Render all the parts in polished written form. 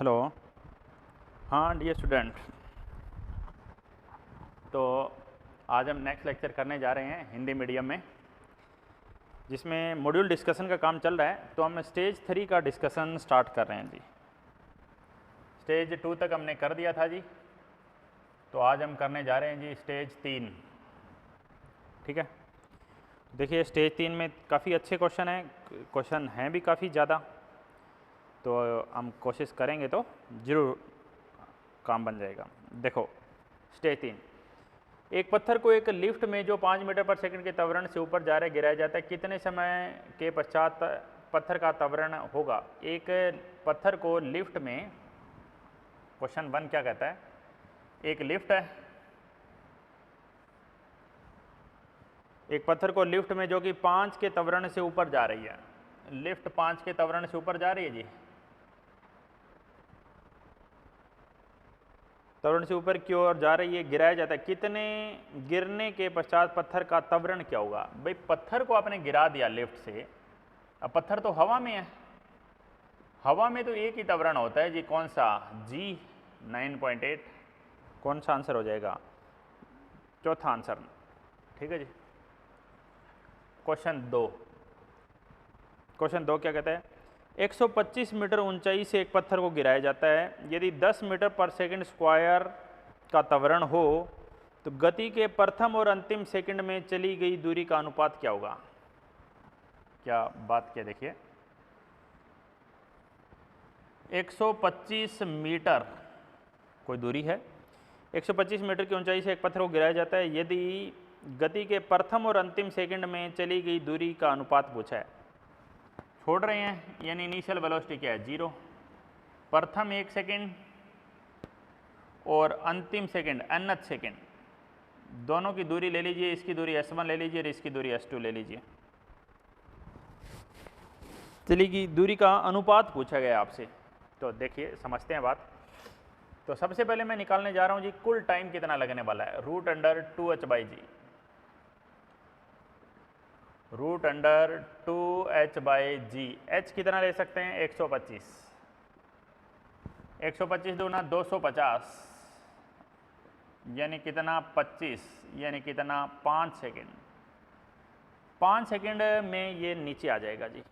Hello. हाँ dear student, तो आज हम नेक्स्ट लेक्चर करने जा रहे हैं हिंदी मीडियम में, जिसमें मॉड्यूल डिस्कशन का काम चल रहा है। तो हम स्टेज 3 का डिस्कशन स्टार्ट कर रहे हैं जी। स्टेज 2 तक हमने कर दिया था जी, तो आज हम करने जा रहे हैं जी स्टेज 3। ठीक है, देखिए स्टेज 3 में काफ़ी अच्छे क्वेश्चन हैं भी काफ़ी ज़्यादा, तो हम कोशिश करेंगे तो ज़रूर काम बन जाएगा। देखो स्टेज 3, एक पत्थर को एक लिफ्ट में जो 5 मीटर पर सेकंड के त्वरण से ऊपर जा रहा है गिराया जाता है, कितने समय के पश्चात पत्थर का त्वरण होगा। एक पत्थर को लिफ्ट में, क्वेश्चन 1 क्या कहता है, एक लिफ्ट है, एक पत्थर को लिफ्ट में जो कि 5 के त्वरण से ऊपर जा रही है, लिफ्ट 5 के त्वरण से ऊपर जा रही है जी, त्वरण से ऊपर की ओर जा रही है, गिराया जाता है, कितने गिरने के पश्चात पत्थर का त्वरण क्या होगा। भाई पत्थर को आपने गिरा दिया लिफ्ट से, अब पत्थर तो हवा में है, हवा में तो एक ही त्वरण होता है जी, कौन सा, जी 9.8। कौन सा आंसर हो जाएगा, चौथा आंसर। ठीक है जी। क्वेश्चन 2, क्वेश्चन 2 क्या कहता है, 125 मीटर ऊंचाई से एक पत्थर को गिराया जाता है, यदि 10 मीटर पर सेकंड स्क्वायर का त्वरण हो तो गति के प्रथम और अंतिम सेकंड में चली गई दूरी का अनुपात क्या होगा। क्या बात क्या, देखिए 125 मीटर कोई दूरी है, 125 मीटर की ऊंचाई से एक पत्थर को गिराया जाता है, यदि गति के प्रथम और अंतिम सेकंड में चली गई दूरी का अनुपात पूछा है। छोड़ रहे हैं, यानी इनिशियल वेलोसिटी क्या है, 0, प्रथम 1 सेकेंड और अंतिम सेकेंड nth सेकेंड, दोनों की दूरी ले लीजिए, इसकी दूरी s1 ले लीजिए और इसकी दूरी s2 ले लीजिए। चलिए दूरी का अनुपात पूछा गया आपसे, तो देखिए समझते हैं बात। तो सबसे पहले मैं निकालने जा रहा हूं जी कुल टाइम कितना लगने वाला है, √2h/g, √2h/g। h कितना ले सकते हैं, 125, 125 दूना 250, यानी कितना 25, यानी कितना 5 सेकेंड, 5 सेकेंड में ये नीचे आ जाएगा जी।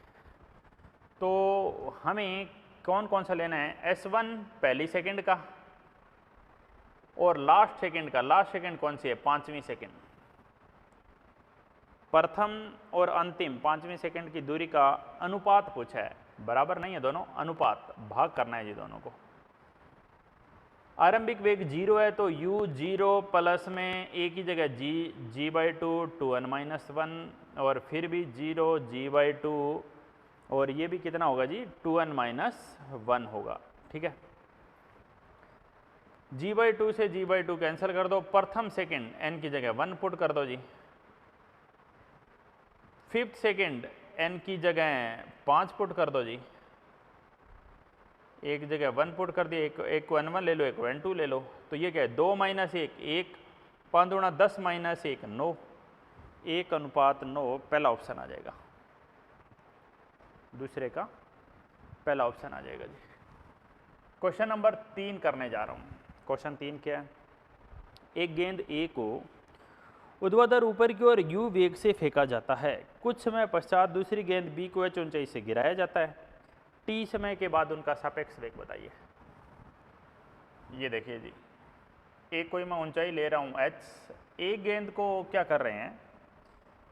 तो हमें कौन कौन सा लेना है, S1 पहली सेकेंड का और लास्ट सेकेंड का, लास्ट सेकेंड कौन सी है, 5वीं सेकेंड। प्रथम और अंतिम 5वीं सेकेंड की दूरी का अनुपात पूछा है, बराबर नहीं है दोनों, अनुपात, भाग करना है जी दोनों को। आरंभिक वेग 0 है तो u0 प्लस में एक ही जगह g/2 2n-1, और फिर भी 0 g/2, और ये भी कितना होगा जी, 2n-1 होगा। ठीक है, g/2 से g/2 कैंसिल कर दो, प्रथम सेकेंड n की जगह 1 पुट कर दो जी, फिफ्थ सेकेंड n की जगह 5 पुट कर दो जी, एक जगह 1 पुट कर दिया, एक को n1 ले लो, एक को n2 ले लो, तो ये क्या है, 2 - 1 1, 5 दूना 10 - 1 9, 1:9 पहला ऑप्शन आ जाएगा, दूसरे का पहला ऑप्शन आ जाएगा जी। क्वेश्चन नंबर 3 करने जा रहा हूँ। क्वेश्चन 3 क्या है, एक गेंद A को ऊर्ध्वाधर ऊपर की ओर u वेग से फेंका जाता है, कुछ समय पश्चात दूसरी गेंद B को h ऊंचाई से गिराया जाता है, t समय के बाद उनका सापेक्ष वेग बताइए। ये देखिए जी, एक कोई मैं ऊंचाई ले रहा हूँ h, एक गेंद को क्या कर रहे हैं,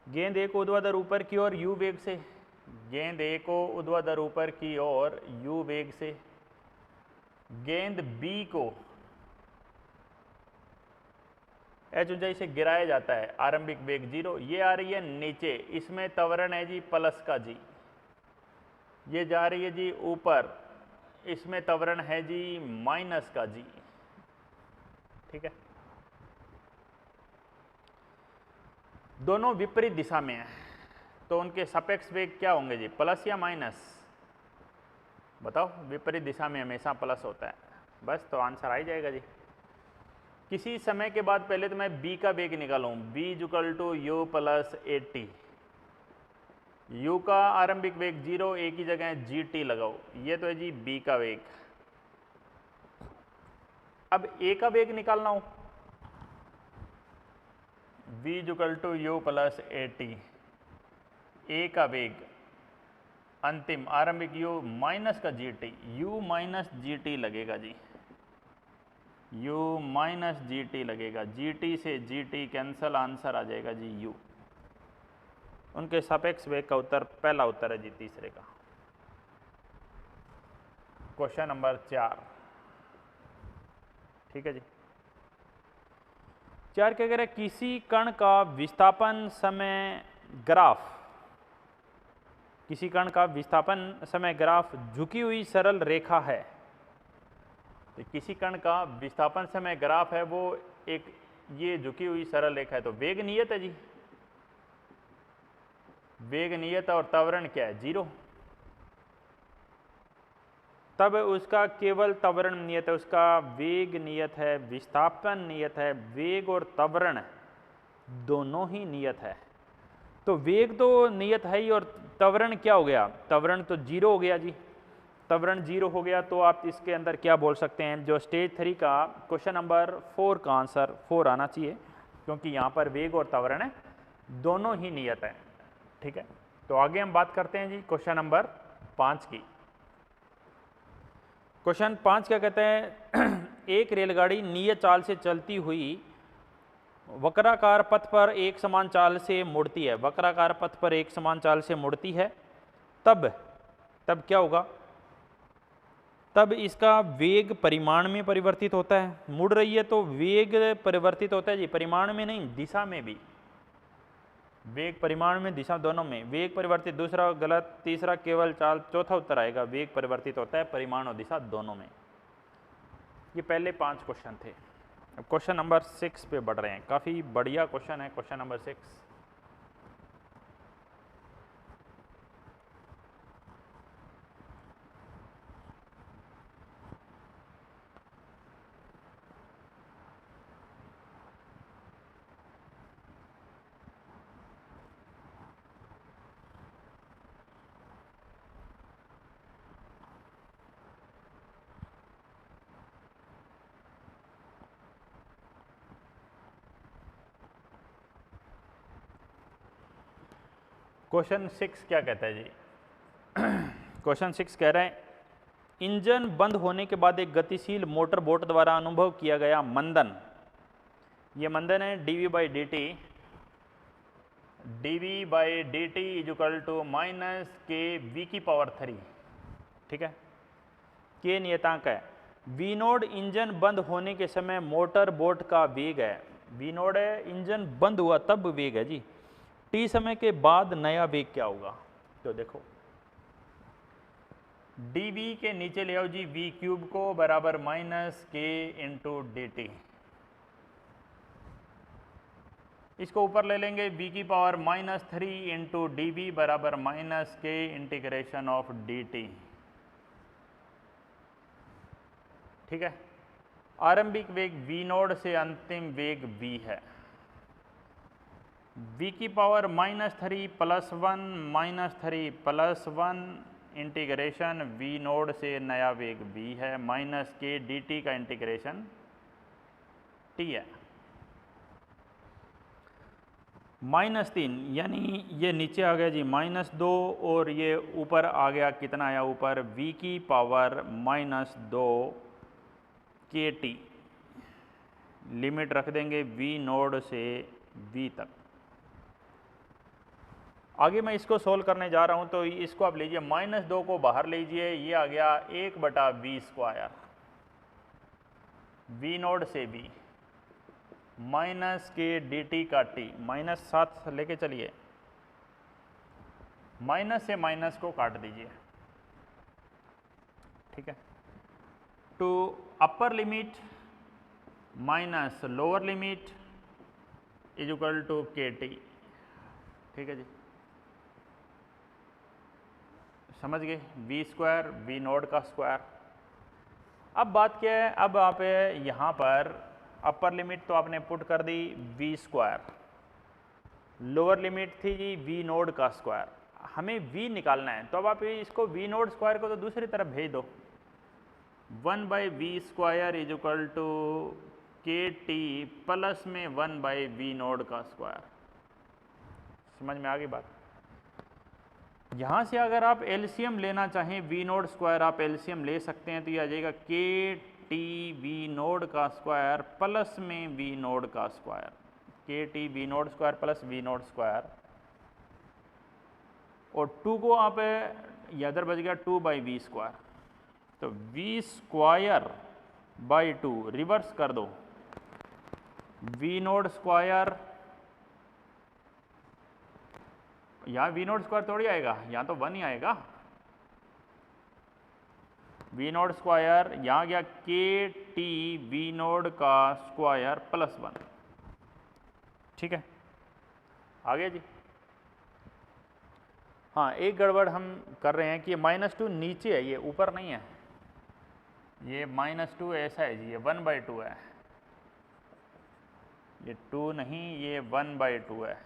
गेंद A को ऊर्ध्वाधर ऊपर की ओर u वेग से, गेंद A को ऊर्ध्वाधर ऊपर की ओर u वेग से, गेंद B को h ऊंचाई से गिराया जाता है, आरंभिक वेग 0, ये आ रही है नीचे, इसमें त्वरण है जी प्लस का g, ये जा रही है जी ऊपर, इसमें त्वरण है जी माइनस का g। ठीक है, दोनों विपरीत दिशा में है, तो उनके सापेक्ष वेग क्या होंगे जी, प्लस या माइनस, बताओ, विपरीत दिशा में हमेशा प्लस होता है, बस तो आंसर आ ही जाएगा जी। किसी समय के बाद पहले तो मैं b का वेग निकालूं, b = u + 80, u का आरंभिक वेग 0, एक ही जगह gt लगाओ, ये तो है जी b का वेग, अब ए का वेग निकालना हो, v equal to you plus A t, a का वेग अंतिम आरंभिक यू माइनस का g t, u minus g t लगेगा जी, u माइनस जी टी लगेगा, जी टी से जी टी कैंसल, आंसर आ जाएगा जी u। उनके सापेक्ष वेग का उत्तर पहला उत्तर है जी तीसरे का। क्वेश्चन नंबर 4, ठीक है जी। 4 क्या कह रहे हैं, किसी कण का विस्थापन समय ग्राफ, किसी कण का विस्थापन समय ग्राफ झुकी हुई सरल रेखा है। तो किसी कण का विस्थापन समय ग्राफ है वो एक ये झुकी हुई सरल रेखा है, तो वेग नियत है जी, वेग नियत और त्वरण क्या है, 0। तब उसका केवल त्वरण नियत है, उसका वेग नियत है, विस्थापन नियत है, वेग और त्वरण दोनों ही नियत है। तो वेग तो नियत है ही, और त्वरण क्या हो गया, त्वरण तो 0 हो गया जी, त्वरण 0 हो गया। तो आप इसके अंदर क्या बोल सकते हैं, जो स्टेज 3 का क्वेश्चन नंबर 4 का आंसर 4 आना चाहिए, क्योंकि यहाँ पर वेग और त्वरण है दोनों ही नियत है, ठीक है। तो आगे हम बात करते हैं जी क्वेश्चन नंबर 5 की। क्वेश्चन 5 क्या कहते हैं, एक रेलगाड़ी नियत चाल से चलती हुई वक्राकार पथ पर एक समान चाल से मुड़ती है, वक्राकार पथ पर एक समान चाल से मुड़ती है, तब क्या होगा, तब इसका वेग परिमाण में परिवर्तित होता है। मुड़ रही है तो वेग परिवर्तित होता है जी, परिमाण में नहीं दिशा में भी, वेग परिमाण में दिशा दोनों में, वेग परिवर्तित, दूसरा गलत, तीसरा केवल चाल, चौथा उत्तर आएगा वेग परिवर्तित होता है परिमाण और दिशा दोनों में। ये पहले 5 क्वेश्चन थे। अब क्वेश्चन नंबर 6 पे बढ़ रहे हैं, काफ़ी बढ़िया क्वेश्चन है क्वेश्चन नंबर 6। क्वेश्चन 6 क्या कहता है जी, क्वेश्चन 6 कह रहे हैं, इंजन बंद होने के बाद एक गतिशील मोटर बोट द्वारा अनुभव किया गया मंदन, ये मंदन है dv by D T, dv by D T is equal to minus K V की पावर 3, ठीक है। के नियतांक है, वी नोड इंजन बंद होने के समय मोटर बोट का वेग है, वी नोड है इंजन बंद हुआ तब वेग है जी, टी समय के बाद नया वेग क्या होगा। तो देखो dv के नीचे ले आओ जी v क्यूब को बराबर माइनस के इंटू डी टी, इसको ऊपर ले लेंगे v की पावर -3 इंटू डी वी बराबर माइनस के इंटीग्रेशन ऑफ डी टी, ठीक है। आरंभिक वेग v नोड से अंतिम वेग v है, v की पावर -3 + 1 -3 + 1 इंटीग्रेशन v नोड से नया वेग v है, माइनस के डी टी का इंटीग्रेशन t है। -3 यानी ये नीचे आ गया जी -2, और ये ऊपर आ गया, कितना आया ऊपर, v की पावर -2 के टी, लिमिट रख देंगे v नोड से v तक। आगे मैं इसको सोल्व करने जा रहा हूं, तो इसको आप लीजिए, -2 को बाहर लीजिए, ये आ गया 1/v², v नोड से v, माइनस के डी टी का t, माइनस साथ लेके चलिए, माइनस से माइनस को काट दीजिए, ठीक है। To upper limit minus lower limit is equal to K T, ठीक है जी, समझ गए, v² v नोड का स्क्वायर। अब बात क्या है, अब आप यहाँ पर अपर लिमिट तो आपने पुट कर दी v², लोअर लिमिट थी जी v नोड का स्क्वायर, हमें v निकालना है, तो अब आप इसको v नोड स्क्वायर को तो दूसरी तरफ भेज दो, 1/v² is equal to KT plus में 1/v0 का स्क्वायर। समझ में आ गई बात? यहाँ से अगर आप एलसीएम लेना चाहें v0² आप एलसीएम ले सकते हैं, तो ये आ जाएगा KT v0 का स्क्वायर प्लस में v0 का square, KT v0² plus v0², और 2 को आप इधर बच गया 2/v², तो v²/2 रिवर्स कर दो, v0², यहाँ v0² थोड़ी आएगा, यहाँ तो 1 ही आएगा, v0², यहाँ गया KT v0 का स्क्वायर प्लस 1। ठीक है, आ गया जी। हाँ, एक गड़बड़ हम कर रहे हैं कि ये -2 नीचे है, ये ऊपर नहीं है, ये -2 ऐसा है जी, ये 1/2 है, ये 2 नहीं, ये 1/2 है,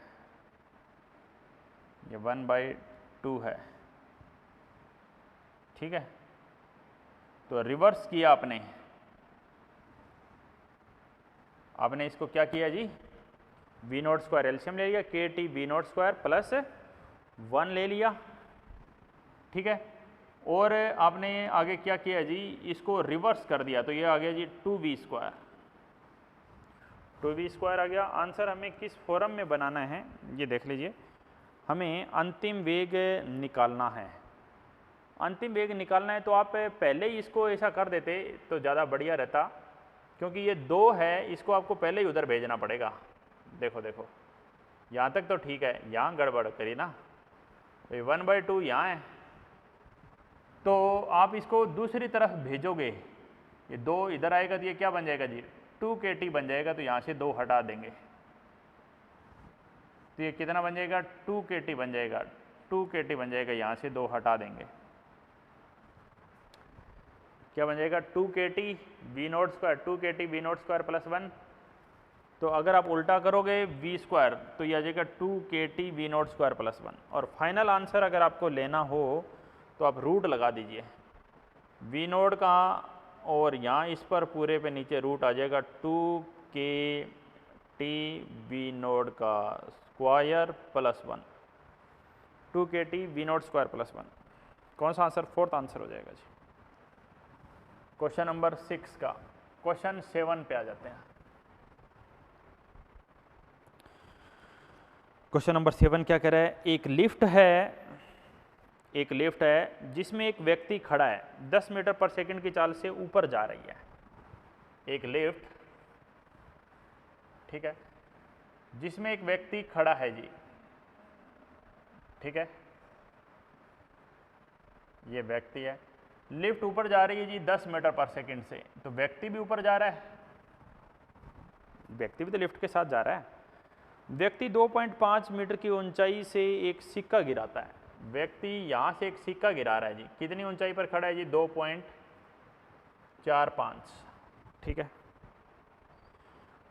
ये 1/2 है। ठीक है, तो रिवर्स किया आपने इसको क्या किया जी, v0² एलसीएम ले लिया, KT v0² प्लस 1 ले लिया। ठीक है, और आपने आगे क्या किया जी, इसको रिवर्स कर दिया, तो ये आ गया जी 2v²। 2v² आ गया। आंसर हमें किस फॉर्म में बनाना है ये देख लीजिए, हमें अंतिम वेग निकालना है। अंतिम वेग निकालना है तो आप पहले ही इसको ऐसा कर देते तो ज़्यादा बढ़िया रहता, क्योंकि ये 2 है, इसको आपको पहले ही उधर भेजना पड़ेगा। देखो देखो, यहाँ तक तो ठीक है, यहाँ गड़बड़ करी ना, 1/2 यहाँ है, तो आप इसको दूसरी तरफ भेजोगे, ये 2 इधर आएगा तो ये क्या बन जाएगा जी, 2KT बन जाएगा, तो यहाँ से 2 हटा देंगे, तो ये कितना बन जाएगा, 2KT बन जाएगा, 2KT बन जाएगा, यहाँ से 2 हटा देंगे, क्या बन जाएगा, 2KT v0², 2KT v0² plus 1। तो अगर आप उल्टा करोगे v² तो ये आ जाएगा 2KT v0² प्लस 1। और फाइनल आंसर अगर आपको लेना हो तो आप रूट लगा दीजिए v0 का, और यहाँ इस पर पूरे पे नीचे रूट आ जाएगा 2KT v0 का square plus 1, 2KT v0² plus 1। कौन सा आंसर, 4th आंसर हो जाएगा जी। क्वेश्चन नंबर 6 का, क्वेश्चन 7 पे आ जाते हैं। क्वेश्चन नंबर 7 क्या कह रहा है, एक लिफ्ट है जिसमें एक व्यक्ति खड़ा है, 10 मीटर पर सेकंड की चाल से ऊपर जा रही है। एक लिफ्ट, ठीक है, जिसमें एक व्यक्ति खड़ा है जी, ठीक है, ये व्यक्ति है, लिफ्ट ऊपर जा रही है जी 10 मीटर पर सेकंड से, तो व्यक्ति भी ऊपर जा रहा है, व्यक्ति भी तो लिफ्ट के साथ जा रहा है। व्यक्ति 2.5 मीटर की ऊंचाई से एक सिक्का गिराता है, व्यक्ति यहाँ से एक सिक्का गिरा रहा है जी, कितनी ऊंचाई पर खड़ा है जी, 2.45। ठीक है,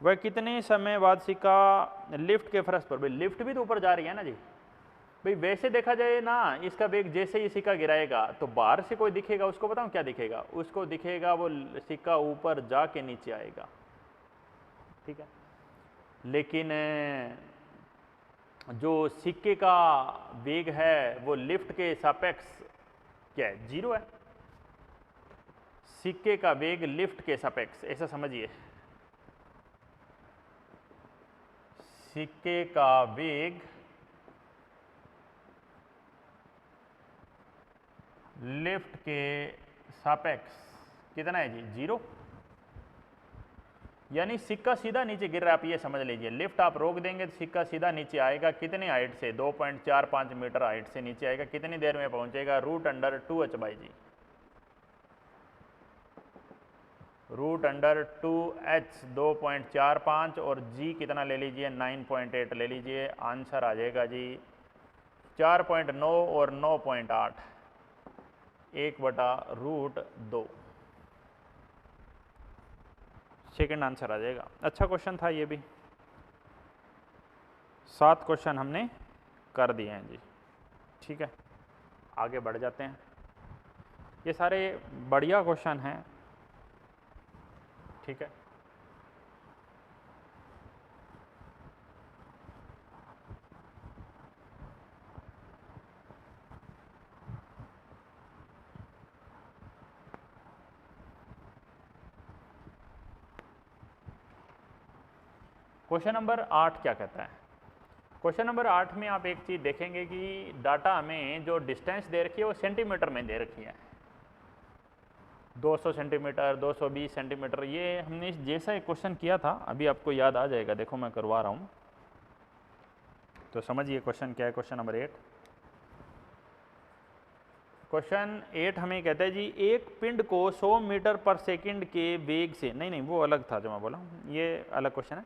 वह कितने समय बाद सिक्का लिफ्ट के फर्श पर, भाई लिफ्ट भी तो ऊपर जा रही है ना जी, भाई वैसे देखा जाए ना, इसका वेग जैसे ही सिक्का गिराएगा तो बाहर से कोई दिखेगा, उसको बताऊं क्या दिखेगा, उसको दिखेगा वो सिक्का ऊपर जाके नीचे आएगा। ठीक है, लेकिन जो सिक्के का वेग है वो लिफ्ट के सापेक्ष क्या है, 0 है। सिक्के का वेग लिफ्ट के सापेक्ष, ऐसा समझिए, सिक्के का वेग लिफ्ट के सापेक्ष कितना है जी, 0, यानी सिक्का सीधा नीचे गिर रहा है। आप ये समझ लीजिए, लिफ्ट आप रोक देंगे तो सिक्का सीधा नीचे आएगा, कितने हाइट से, 2.45 मीटर हाइट से नीचे आएगा, कितनी देर में पहुंचेगा, √2h/g, √2h 2.45, और g कितना ले लीजिए, 9.8 ले लीजिए। आंसर आ जाएगा जी 4.9 और 9.8, 1/√2, सेकेंड आंसर आ जाएगा। अच्छा क्वेश्चन था ये भी। 7 क्वेश्चन हमने कर दिए हैं जी। ठीक है, आगे बढ़ जाते हैं। ये सारे बढ़िया क्वेश्चन हैं, ठीक है। क्वेश्चन नंबर 8 क्या कहता है? क्वेश्चन नंबर 8 में आप एक चीज़ देखेंगे कि डाटा हमें जो डिस्टेंस दे रखी है वो सेंटीमीटर में दे रखी है, 200 सेंटीमीटर, 220 सेंटीमीटर। ये हमने जैसा एक क्वेश्चन किया था, अभी आपको याद आ जाएगा, देखो मैं करवा रहा हूँ तो समझिए क्वेश्चन क्या है। क्वेश्चन नंबर 8, क्वेश्चन 8 हमें कहता है जी एक पिंड को 100 मीटर पर सेकंड के वेग से, नहीं वो अलग था जो मैं बोला, ये अलग क्वेश्चन है।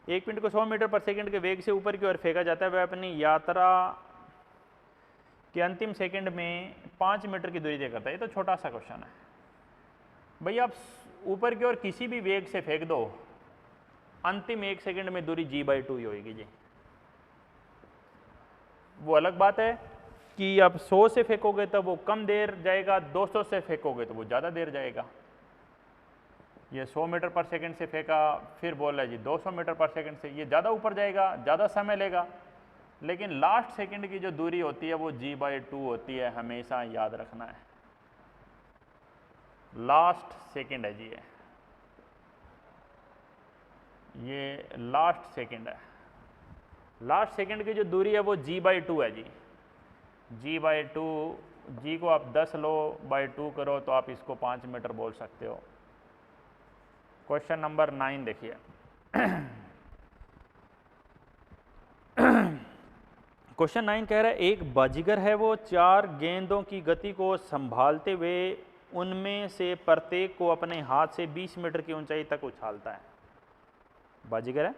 एक पिंड को 100 मीटर पर सेकंड के वेग से ऊपर की ओर फेंका जाता है, वह अपनी यात्रा के अंतिम सेकंड में 5 मीटर की दूरी तय करता है। ये तो छोटा सा क्वेश्चन है भाई, आप ऊपर की ओर किसी भी वेग से फेंक दो, अंतिम 1 सेकंड में दूरी g/2 ही होगी जी। वो अलग बात है कि आप 100 से फेंकोगे तो वो कम देर जाएगा, 200 से फेंकोगे तो वो ज़्यादा देर जाएगा। ये 100 मीटर पर सेकंड से फेंका, फिर बोल रहा है जी 200 मीटर पर सेकंड से, ये ज़्यादा ऊपर जाएगा, ज़्यादा समय लेगा, लेकिन लास्ट सेकंड की जो दूरी होती है वो g/2 होती है, हमेशा याद रखना है। लास्ट सेकंड है जी, ये लास्ट सेकंड है। लास्ट सेकंड की जो दूरी है वो g/2 है जी। g/2, g को आप 10 लो, /2 करो तो आप इसको 5 मीटर बोल सकते हो। क्वेश्चन नंबर 9 देखिए। क्वेश्चन 9 कह रहा है एक बाजीगर है, वो 4 गेंदों की गति को संभालते हुए उनमें से प्रत्येक को अपने हाथ से 20 मीटर की ऊंचाई तक उछालता है। बाजीगर है,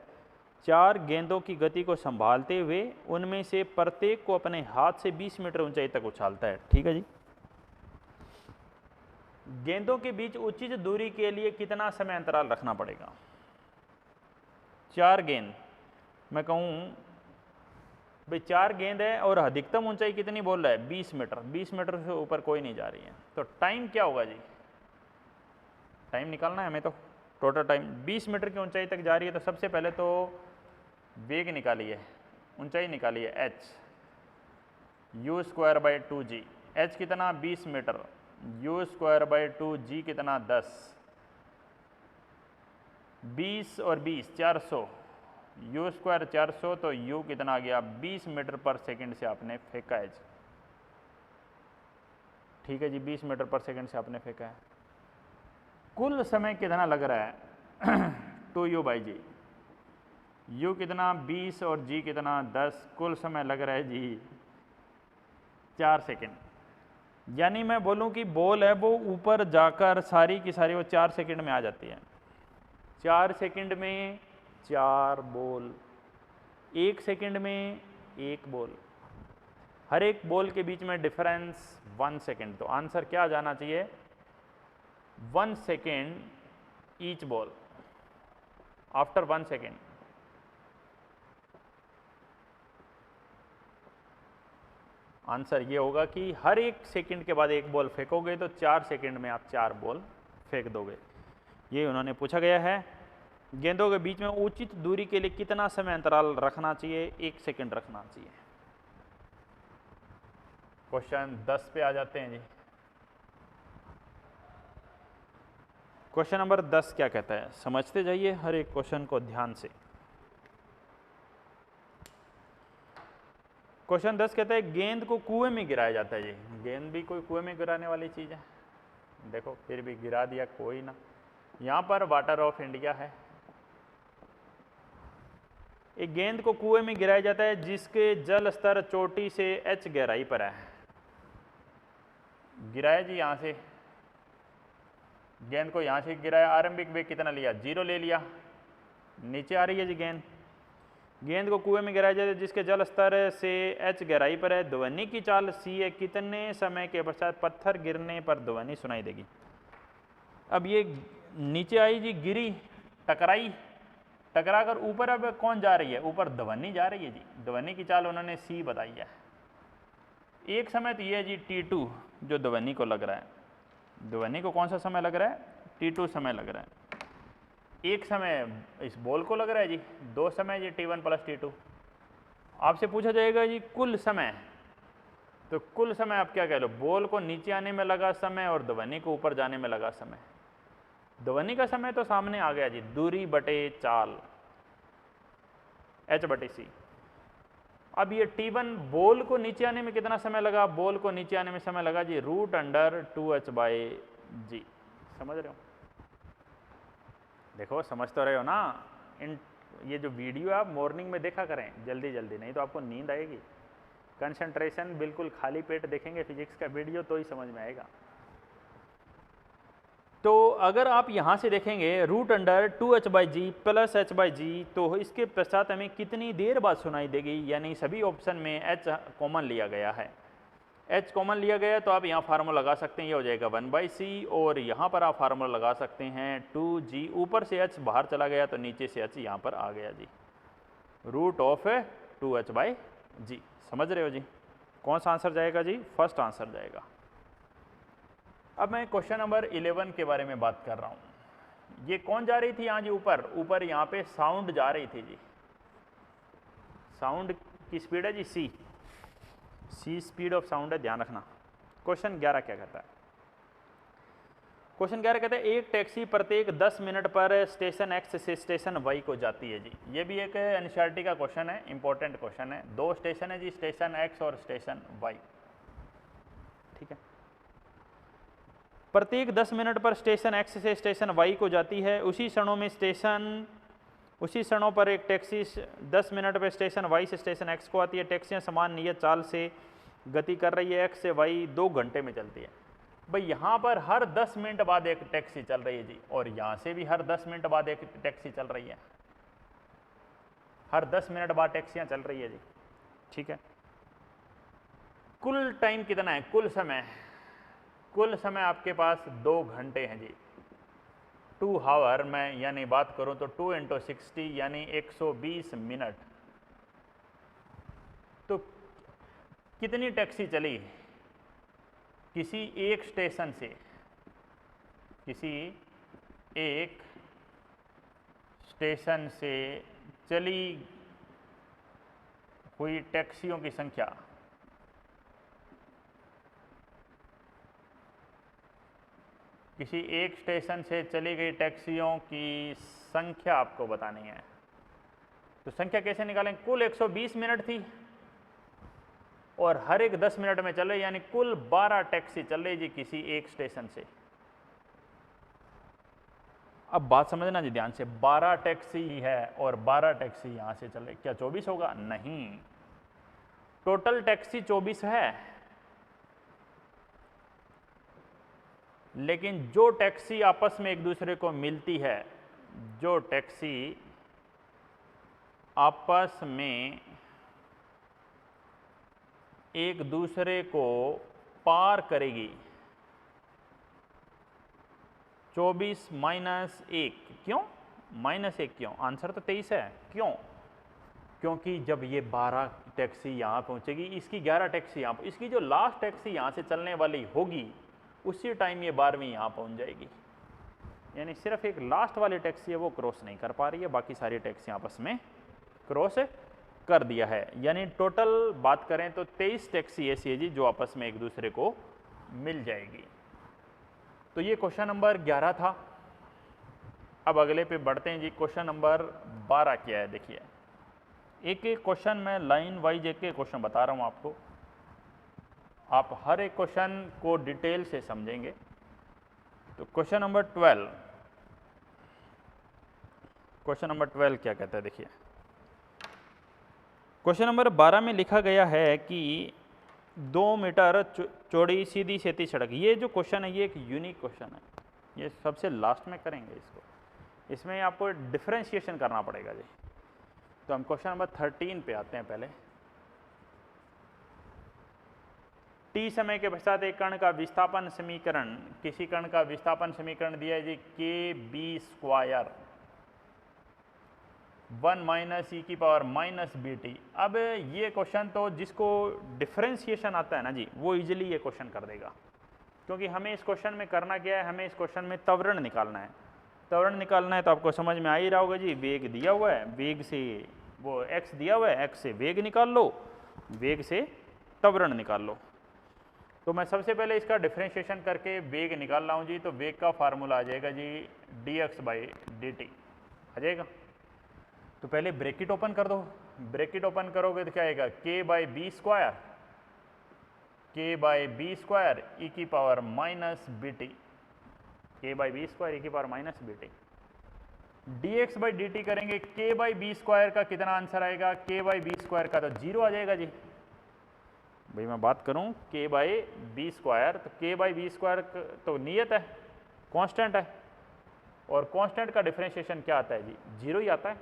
4 गेंदों की गति को संभालते हुए उनमें से प्रत्येक को अपने हाथ से 20 मीटर ऊंचाई तक उछालता है। ठीक है जी। गेंदों के बीच उचित दूरी के लिए कितना समय अंतराल रखना पड़ेगा? 4 गेंद, मैं कहूँ भाई 4 गेंद है और अधिकतम ऊंचाई कितनी बोल रहा है? 20 मीटर। 20 मीटर से ऊपर कोई नहीं जा रही है, तो टाइम क्या होगा जी? टाइम निकालना है हमें, तो टोटल टाइम 20 मीटर की ऊंचाई तक जा रही है, तो सबसे पहले तो वेग निकालिए, ऊंचाई निकालिए h, u²/2g। h कितना? 20 मीटर, u²/2g कितना? 10। 20 और 20 400, u² 400, तो u कितना आ गया? 20 मीटर पर सेकंड से आपने फेंका है। ठीक है जी, 20 मीटर पर सेकंड से आपने फेंका है। कुल समय कितना लग रहा है? 2u/g। u कितना? 20 और g कितना? 10। कुल समय लग रहा है जी 4 सेकंड। यानी मैं बोलूं कि बॉल है वो ऊपर जाकर सारी की सारी वो 4 सेकंड में आ जाती है। 4 सेकंड में 4 बॉल, 1 सेकंड में 1 बॉल, हर एक बॉल के बीच में डिफरेंस 1 सेकंड। तो आंसर क्या जाना चाहिए? 1 second each ball, after 1 second. Answer ये होगा कि हर 1 सेकंड के बाद 1 बॉल फेंकोगे तो 4 सेकंड में आप 4 बॉल फेंक दोगे। ये उन्होंने पूछा गया है। गेंदों के बीच में उचित दूरी के लिए कितना समय अंतराल रखना चाहिए? 1 सेकंड रखना चाहिए। क्वेश्चन 10 पे आ जाते हैं जी। क्वेश्चन नंबर 10 क्या कहता है? समझते जाइए हर एक क्वेश्चन को ध्यान से। क्वेश्चन 10 कहता है गेंद को कुएं में गिराया जाता है जी। गेंद भी कोई कुएं में गिराने वाली चीज़ है? देखो फिर भी गिरा दिया, कोई ना। यहाँ पर वाटर ऑफ इंडिया है। एक गेंद को कुएं में गिराया जाता है जिसके जल स्तर चोटी से h गहराई पर है। गिराया जी यहाँ से, गेंद को यहाँ से गिराया, आरंभिक वेग कितना लिया? 0 ले लिया। नीचे आ रही है जी गेंद। गेंद को कुएं में गिराया जाता है जिसके जल स्तर से h गहराई पर है। ध्वनि की चाल c है। कितने समय के पश्चात पत्थर गिरने पर ध्वनि सुनाई देगी? अब ये नीचे आई जी, गिरी, टकराई, टकरा कर ऊपर अब कौन जा रही है? ऊपर ध्वनि जा रही है जी। ध्वनि की चाल उन्होंने c बताई है। एक समय तो ये है जी t2 जो ध्वनि को लग रहा है। ध्वनि को कौन सा समय लग रहा है? t2 समय लग रहा है। एक समय इस बॉल को लग रहा है जी, 2 समय जी t1 प्लस t2। आपसे पूछा जाएगा जी कुल समय, तो कुल समय आप क्या कह लो, बॉल को नीचे आने में लगा समय और ध्वनि को ऊपर जाने में लगा समय। ध्वनि का समय तो सामने आ गया जी, दूरी बटे चाल h/c। अब ये t1 बॉल को नीचे आने में कितना समय लगा, बॉल को नीचे आने में समय लगा जी √2h/g। समझ रहे हो? देखो समझ तो रहे हो ना। ये जो वीडियो आप मॉर्निंग में देखा करें जल्दी जल्दी, नहीं तो आपको नींद आएगी। कंसंट्रेशन बिल्कुल खाली पेट देखेंगे फिजिक्स का वीडियो तो ही समझ में आएगा। तो अगर आप यहाँ से देखेंगे √2h/g प्लस h/g, तो इसके पश्चात हमें कितनी देर बाद सुनाई देगी, यानी सभी ऑप्शन में h कॉमन लिया गया है। h कॉमन लिया गया तो आप यहाँ फार्मूला लगा सकते हैं, ये हो जाएगा 1/c, और यहाँ पर आप फार्मूला लगा सकते हैं 2g। ऊपर से h बाहर चला गया तो नीचे से h यहाँ पर आ गया जी, √2h/g। समझ रहे हो जी? कौन सा आंसर जाएगा जी? फर्स्ट आंसर जाएगा। अब मैं क्वेश्चन नंबर 11 के बारे में बात कर रहा हूँ। ये कौन जा रही थी यहाँ जी, ऊपर यहाँ पे साउंड जा रही थी जी। साउंड की स्पीड है जी c स्पीड ऑफ साउंड है, ध्यान रखना। क्वेश्चन 11 क्या कहता है? क्वेश्चन 11 कहता है एक टैक्सी प्रत्येक 10 मिनट पर स्टेशन x से स्टेशन y को जाती है जी। ये भी एक एनसीईआरटी का क्वेश्चन है, इंपॉर्टेंट क्वेश्चन है। 2 स्टेशन है जी, स्टेशन x और स्टेशन y। ठीक है, प्रत्येक 10 मिनट पर स्टेशन x से स्टेशन y को जाती है। उसी क्षणों पर एक टैक्सी 10 मिनट पर स्टेशन y से स्टेशन x को आती है। टैक्सियां समान नियत चाल से गति कर रही है, x से y 2 घंटे में चलती है। भाई यहाँ पर हर 10 मिनट बाद एक टैक्सी चल रही है जी, और यहाँ से भी हर 10 मिनट बाद एक टैक्सी चल रही है। हर 10 मिनट बाद टैक्सियां चल रही है जी। ठीक है, कुल टाइम कितना है? कुल समय आपके पास 2 घंटे हैं जी। 2 आवर में यानी बात करूं तो 2 × 60 यानी 120 मिनट। तो कितनी टैक्सी चली किसी एक स्टेशन से, किसी एक स्टेशन से चली हुई टैक्सियों की संख्या, किसी एक स्टेशन से चली गई टैक्सियों की संख्या आपको बतानी है। तो संख्या कैसे निकालें? कुल 120 मिनट थी और हर एक 10 मिनट में चल रही, यानी कुल 12 टैक्सी चल रही जी किसी एक स्टेशन से। अब बात समझना जी ध्यान से, 12 टैक्सी है और 12 टैक्सी यहां से चल रही, क्या 24 होगा? नहीं, टोटल टैक्सी 24 है, लेकिन जो टैक्सी आपस में एक दूसरे को मिलती है, जो टैक्सी आपस में एक दूसरे को पार करेगी, 24 माइनस 1। क्यों -1? क्यों? आंसर तो 23 है। क्यों? क्योंकि जब ये 12 टैक्सी यहाँ पहुँचेगी, इसकी 11 टैक्सी यहाँ, इसकी जो लास्ट टैक्सी यहाँ से चलने वाली होगी उसी टाइम ये 12वीं यहाँ पहुँच जाएगी। यानी सिर्फ एक लास्ट वाली टैक्सी है वो क्रॉस नहीं कर पा रही है, बाकी सारी टैक्सी आपस में क्रॉस कर दिया है। यानी टोटल बात करें तो 23 टैक्सी ऐसी है जी जो आपस में एक दूसरे को मिल जाएगी। तो ये क्वेश्चन नंबर 11 था। अब अगले पे बढ़ते हैं जी। क्वेश्चन नंबर 12 क्या है? देखिए, एक एक क्वेश्चन मैं लाइन वाइज एक एक क्वेश्चन बता रहा हूँ आपको, आप हर एक क्वेश्चन को डिटेल से समझेंगे। तो क्वेश्चन नंबर 12, क्वेश्चन नंबर 12 क्या कहता है? देखिए, क्वेश्चन नंबर 12 में लिखा गया है कि 2 मीटर चौड़ी सीधी सेती सड़क। ये जो क्वेश्चन है ये एक यूनिक क्वेश्चन है, ये सबसे लास्ट में करेंगे इसको, इसमें आपको डिफरेंशिएशन करना पड़ेगा जी। तो हम क्वेश्चन नंबर 13 पे आते हैं। पहले t समय के पश्चात एक कण का विस्थापन समीकरण, किसी कण का विस्थापन समीकरण दिया है जी kb² 1 - e⁻⁻bt। अब ये क्वेश्चन तो जिसको डिफरेंशिएशन आता है ना जी वो इजीली ये क्वेश्चन कर देगा, क्योंकि हमें इस क्वेश्चन में करना क्या है, हमें इस क्वेश्चन में त्वरण निकालना है। त्वरण निकालना है तो आपको समझ में आ ही रहा होगा जी, वेग दिया हुआ है, वेग से वो x दिया हुआ है, x से वेग निकाल लो, वेग से त्वरण निकाल लो। तो मैं सबसे पहले इसका डिफरेंशिएशन करके वेग निकाल रहा हूँ जी, तो वेग का फार्मूला आ जाएगा जी dx/dt आ जाएगा। तो पहले ब्रैकेट ओपन कर दो, ब्रैकेट ओपन करोगे तो क्या आएगा k/b स्क्वायर, k/b² e की power minus bt, k/b² e की पावर माइनस bt। dx/dt करेंगे, k/b² का कितना आंसर आएगा, k/b² का तो 0 आ जाएगा जी। भाई मैं बात करूं k/b² तो k/b² तो नियत है, कांस्टेंट है, और कांस्टेंट का डिफरेंशिएशन क्या आता है जी, 0 ही आता है।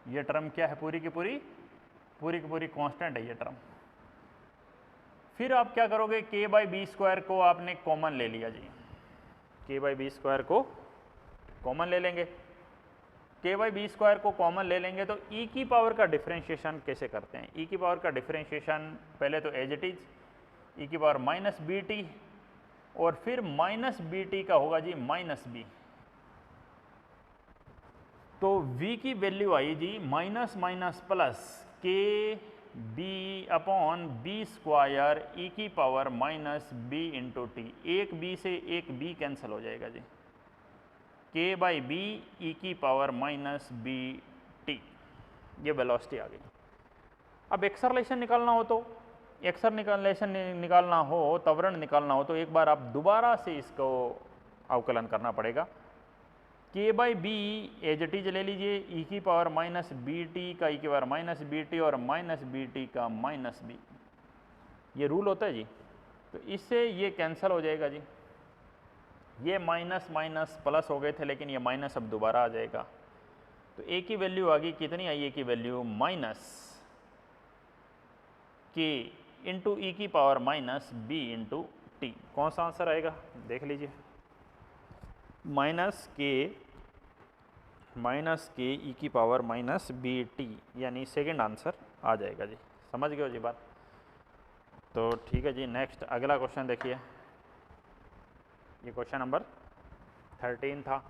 ये टर्म क्या है, पूरी की पूरी कांस्टेंट है ये टर्म। फिर आप क्या करोगे, k/b² को आपने कॉमन ले लिया जी, k/b² को कॉमन ले लेंगे, k/b² को कॉमन ले लेंगे तो e की पावर का डिफरेंशिएशन कैसे करते हैं, e की पावर का डिफरेंशिएशन पहले तो एज इट इज e की पावर माइनस bt, और फिर माइनस bt का होगा जी माइनस b, तो v की वैल्यू आई जी minus minus plus k/b² e की power minus b into t, एक b से एक b कैंसिल हो जाएगा जी, k/b e की पावर माइनस bt, ये वेलोसिटी आ गई। अब एक्सेलरेशन निकालना हो तो, एक्सेलरेशन निकालना हो, त्वरण निकालना हो तो एक बार आप दोबारा से इसको अवकलन करना पड़ेगा। k/b एज इट इज ले लीजिए, e की पावर माइनस bt का e की पावर माइनस bt और माइनस bt का माइनस b, ये रूल होता है जी। तो इससे ये कैंसिल हो जाएगा जी, ये माइनस माइनस प्लस हो गए थे लेकिन ये माइनस अब दोबारा आ जाएगा। तो a की वैल्यू आ गई, कितनी आई a की वैल्यू, माइनस k इंटू ई की power minus b into T. कौन सा आंसर आएगा देख लीजिए, माइनस के ई की पावर माइनस bt, यानी सेकंड आंसर आ जाएगा जी। समझ गए हो जी बात। तो ठीक है जी, नेक्स्ट अगला क्वेश्चन देखिए, ये क्वेश्चन नंबर 13 था।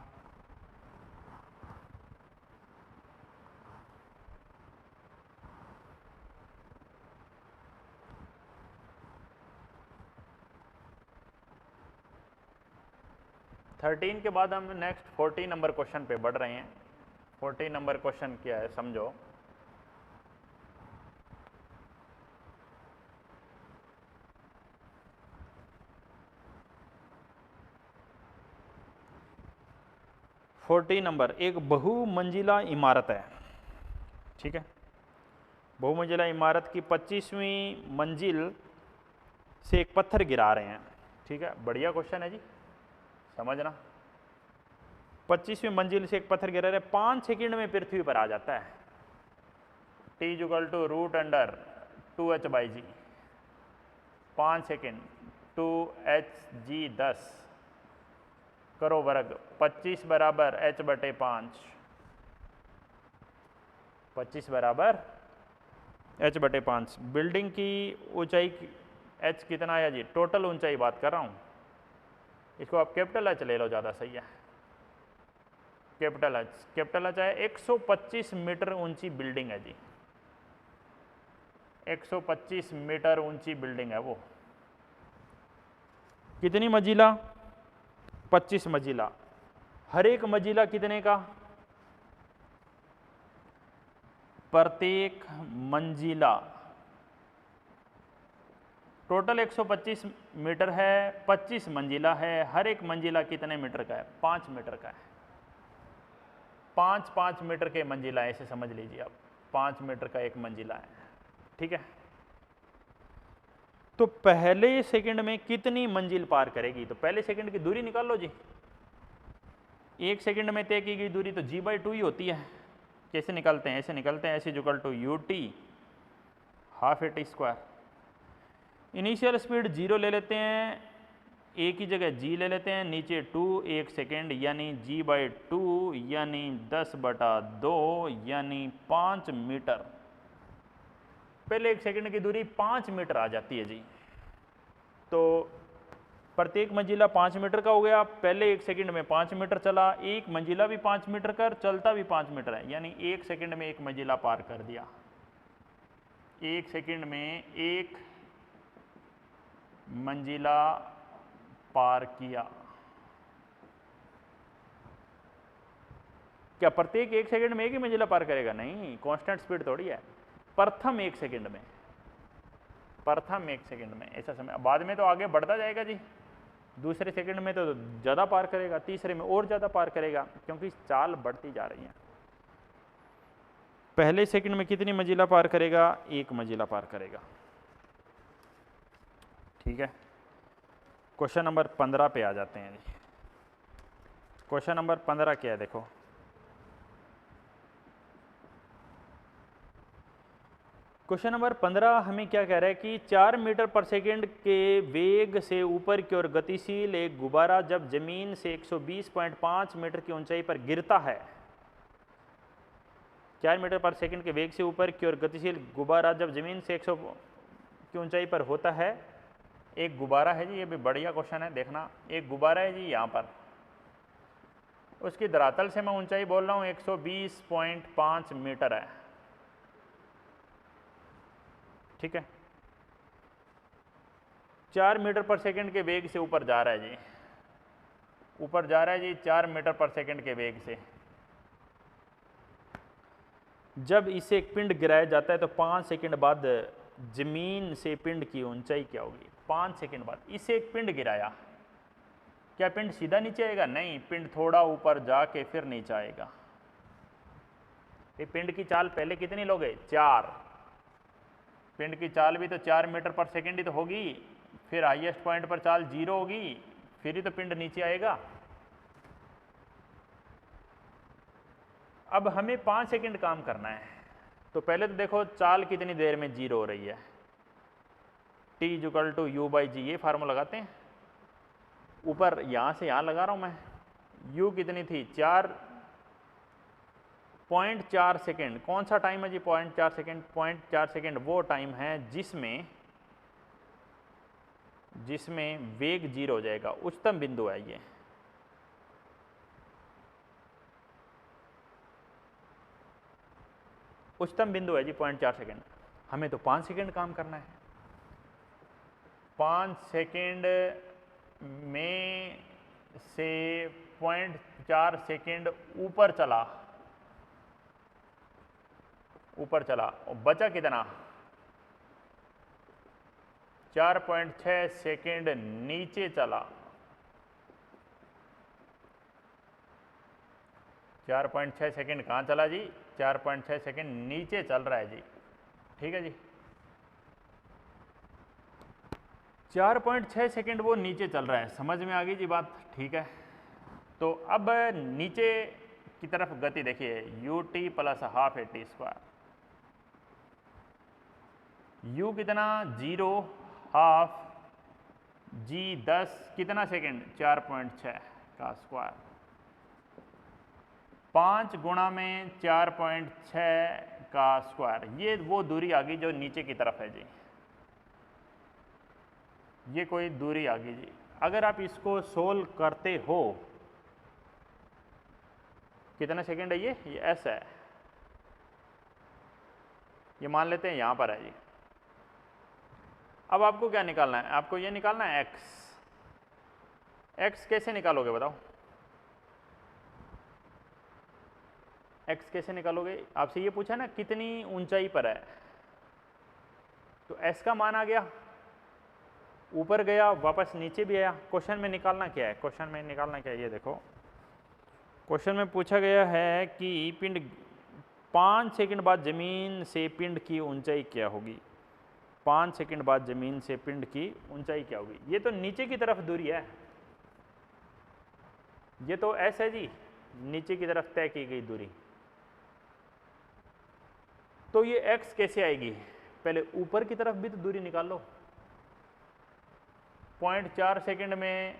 थर्टीन के बाद हम नेक्स्ट 14 नंबर क्वेश्चन पे बढ़ रहे हैं। 14 नंबर क्वेश्चन क्या है समझो, नंबर, एक बहुमंजिला इमारत है, ठीक है, बहुमंजिला इमारत की 25वीं मंजिल से एक पत्थर गिरा रहे हैं, ठीक है, बढ़िया क्वेश्चन है जी, समझना। 25वीं मंजिल से एक पत्थर गिरा रहे, 5 सेकंड में पृथ्वी पर आ जाता है, t = √2h/g, 5 सेकंड, 2hg 10 करो वर्ग, 25 बराबर h/5, 25 बराबर h/5। बिल्डिंग की ऊंचाई h कितना आया जी, टोटल ऊंचाई बात कर रहा हूँ, इसको आप कैपिटल h ले लो, ज़्यादा सही है। कैपिटल H है, 125 मीटर ऊंची बिल्डिंग है जी, 125 मीटर ऊंची बिल्डिंग है वो। कितनी मंजिला, 25 मंजिला, हर एक मंजिला कितने का, प्रत्येक मंजिला टोटल 125 मीटर है, 25 मंजिला है, हर एक मंजिला कितने मीटर का है, 5 मीटर का है, 5 मीटर के मंजिला, ऐसे समझ लीजिए आप, 5 मीटर का एक मंजिला है, ठीक है। तो पहले सेकंड में कितनी मंजिल पार करेगी, तो पहले सेकंड की दूरी निकाल लो जी, एक सेकंड में तय की गई दूरी तो g/2 ही होती है। कैसे निकालते हैं, ऐसे निकलते हैं, ऐसे = ut ½ at²। इनिशियल स्पीड 0 ले लेते हैं, a की जगह g ले लेते हैं, नीचे 2 1 सेकेंड, यानी g/2 यानी 10/2 यानी 5 मीटर। पहले एक सेकंड की दूरी 5 मीटर आ जाती है जी। तो प्रत्येक मंजिला 5 मीटर का हो गया। पहले 1 सेकंड में 5 मीटर चला, एक मंजिला भी 5 मीटर कर, चलता भी 5 मीटर है, यानी 1 सेकंड में 1 मंजिला पार कर दिया। 1 सेकंड में 1 मंजिला पार किया। क्या प्रत्येक 1 सेकंड में 1 ही मंजिला पार करेगा? नहीं, कांस्टेंट स्पीड थोड़ी है। प्रथम 1 सेकंड में, प्रथम 1 सेकंड में ऐसा समय, बाद में तो आगे बढ़ता जाएगा जी। दूसरे सेकंड में तो ज़्यादा पार करेगा, तीसरे में और ज़्यादा पार करेगा, क्योंकि चाल बढ़ती जा रही है। पहले सेकंड में कितनी मंजिला पार करेगा? 1 मंजिला पार करेगा। ठीक है, क्वेश्चन नंबर 15 पे आ जाते हैं जी। क्वेश्चन नंबर 15 क्या है देखो। क्वेश्चन नंबर 15 हमें क्या कह रहा है कि 4 मीटर पर सेकंड के वेग से ऊपर की ओर गतिशील एक गुब्बारा जब जमीन से 120.5 मीटर की ऊंचाई पर गिरता है। 4 मीटर पर सेकंड के वेग से ऊपर की ओर गतिशील गुब्बारा जब जमीन से 100 की ऊंचाई पर होता है। एक गुब्बारा है जी, ये भी बढ़िया क्वेश्चन है, देखना। एक गुब्बारा है जी यहाँ पर, उसकी धरातल से मैं ऊंचाई बोल रहा हूँ 120.5 मीटर है। ठीक है, 4 मीटर पर सेकंड के वेग से ऊपर जा रहा है जी, ऊपर जा रहा है जी 4 मीटर पर सेकंड के वेग से। जब इसे एक पिंड गिराया जाता है तो 5 सेकंड बाद जमीन से पिंड की ऊंचाई क्या होगी? 5 सेकंड बाद इसे एक पिंड गिराया, क्या पिंड सीधा नीचे आएगा? नहीं, पिंड थोड़ा ऊपर जाके फिर नीचे आएगा। ये पिंड की चाल पहले कितनी लोगे? 4। पिंड की चाल भी तो 4 मीटर पर सेकंड ही तो होगी, फिर हाईएस्ट पॉइंट पर चाल 0 होगी, फिर ही तो पिंड नीचे आएगा। अब हमें 5 सेकंड काम करना है, तो पहले तो देखो चाल कितनी देर में 0 हो रही है। T = U/G, ये फार्मूला लगाते हैं। ऊपर यहाँ से यहाँ लगा रहा हूँ मैं। U कितनी थी? 4.4 सेकेंड। कौन सा टाइम है जी 0.4 सेकेंड? 0.4 सेकेंड वो टाइम है जिसमें वेग 0 हो जाएगा, उच्चतम बिंदु है ये। उच्चतम बिंदु है जी 0.4 सेकेंड। हमें तो 5 सेकेंड काम करना है। 5 सेकेंड में से 0.4 सेकेंड ऊपर चला, और बचा कितना? 4.6 सेकेंड नीचे चला। 4.6 सेकेंड कहाँ चला जी? 4.6 सेकेंड नीचे चल रहा है जी। ठीक है जी, 4.6 सेकेंड वो नीचे चल रहा है। समझ में आ गई जी बात? ठीक है, तो अब नीचे की तरफ गति देखिए, ut + ½ at²। u कितना? 0, ½ g 10 कितना सेकेंड? 4.6 का स्क्वायर। 5 गुणा में 4.6 का स्क्वायर, ये वो दूरी आ गई जो नीचे की तरफ है जी। ये कोई दूरी आ गई जी। अगर आप इसको सोल्व करते हो, कितना सेकेंड है ये s है, ये मान लेते हैं यहाँ पर है जी। अब आपको क्या निकालना है? आपको ये निकालना है x। x कैसे निकालोगे बताओ? x कैसे निकालोगे? आपसे ये पूछा ना कितनी ऊंचाई पर है, तो s का मान आ गया, ऊपर गया, वापस नीचे भी आया। क्वेश्चन में निकालना क्या है? क्वेश्चन में निकालना क्या है? ये देखो, क्वेश्चन में पूछा गया है कि पिंड 5 सेकंड बाद जमीन से पिंड की ऊंचाई क्या होगी? 5 सेकंड बाद जमीन से पिंड की ऊंचाई क्या होगी? ये तो नीचे की तरफ दूरी है, ये तो s है जी, नीचे की तरफ तय की गई दूरी। तो ये x कैसे आएगी? पहले ऊपर की तरफ भी तो दूरी निकाल लो। 0.4 सेकंड में